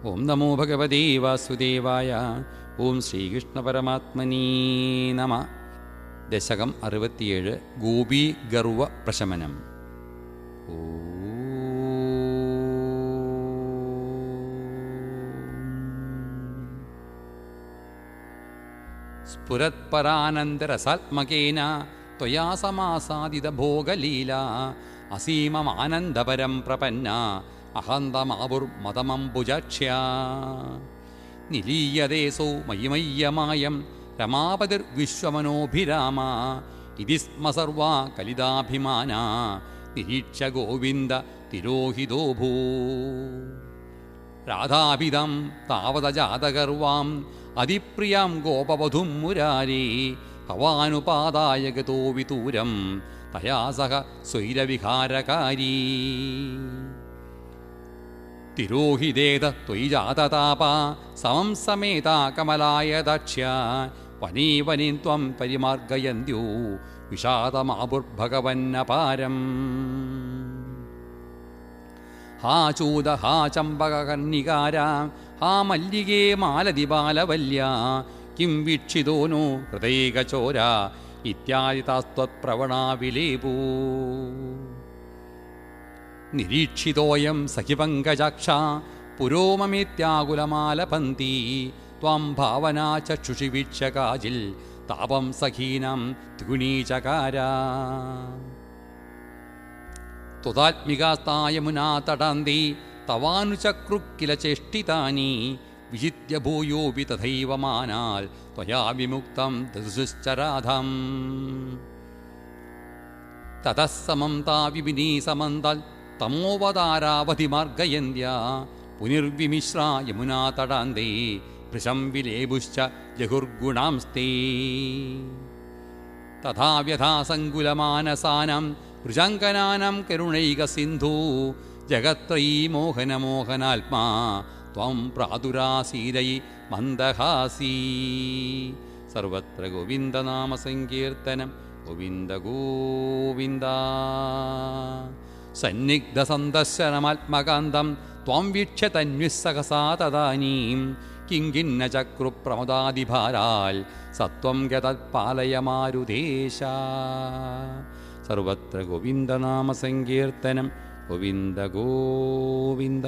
ഓം നമോ ഭഗവതേ വാസുദേവായ. ഓം ശ്രീകൃഷ്ണപരമാത്മനീ നമ. ദശകം 67. ഗോപീ ഗർവ പ്രശമനം. സ്ഫുരത്പരാനന്ദരസാത്മകേന ത്വയാ സമാസാദിതഭോഗലീല അസീമമാനന്ദപരം പ്രപന്ന അഹന്തമാവുർമതമംബുജാക്ഷ്യാ നിലീയതേസോ മയിമയ്യമായം രമാപതിർവിശ്വമനോഭിരാമ ഇതി സ്മ സർവാ കലിതാഭിമാന നിരീക്ഷ്യ ഗോവിന്ദ തിരോഹിതോ ഭൂ രാധാഭിതം താവതജാതഗർവാം അതിപ്രിയാം ഗോപവധും മുരാരേ ഭവാനുപാദായ ഗതോ വിതൂരം തയാ സഹ സ്വൈരവിഹാരകാരീ തിരോഹിതേത ത്വയി ജാതതാപ സമം സമേത കമലായ ദക്ഷ്യ വനീ വനീം ത്വം പരിമാർഗയന്ത്യോ വിഷാദമാഭുർഭഗവന്നപാരം ഹാ ചൂത ഹാ ചമ്പകകർണികാര ഹാ മല്ലികേ മാലതി ബാലവല്യ കിം വീക്ഷിതോ നോ ഹൃദയേകചോര ഇത്യാദി താസ്ത്വത്പ്രവണാവിലേപൂ നിരീക്ഷിതോയം സഖിപങ്കജാക്ഷ പുരോമമേത്യാകുലമാലപന്തി ത്വാം ഭാവനാ ചക്ഷുഷി വീക്ഷ്യ കാജിൽ താപം സഖീനം ത്രിഗുണീചകാര ത്വതാത്മികാസ്തായമുനാ തടാന്തി തവാനുചക്രു കില ചേഷ്ടിതാനി വിജിത്യ ഭൂയോപി തഥൈവ മാനാൽ ത്വയാ വിമുക്തം ദൃശുശ്ചരാധം തതഃ സമം താവിപിനീ സമന്തൽ തമോവതാരാവധിമാർഗയന്ത്യ പുനർവിമിശ്ര യമുനാ തടാന്തേ ഭൃശം വിലേപുശ്ച ജഹുർഗുണാംസ്തേ തഥാ വ്യഥാസങ്കുലമാനസാനം വൃജാങ്കനാനം കരുണൈകസിന്ധൂ ജഗത്രയീ മോഹനമോഹനാത്മാ ത്വം പ്രാതുരാസീരൈ മന്ദഹാസീ. സർവത്ര ഗോവിന്ദനാമസങ്കീർത്തനം. ഗോവിന്ദ ഗോവിന്ദ. സന്നിഗ്ധസന്ദർശനമാത്മകാന്തം ത്വം വീക്ഷ്യ തന്വിസ്സഹസാ തദാനീം കിങ്കിന്ന ചക്രുപ്രമദാദിഭാരാൽ സത്വം ഗതത്പാലയ മാരുദേശ. സർവത്ര ഗോവിന്ദനാമസങ്കീർത്തനം. ഗോവിന്ദ ഗോവിന്ദ.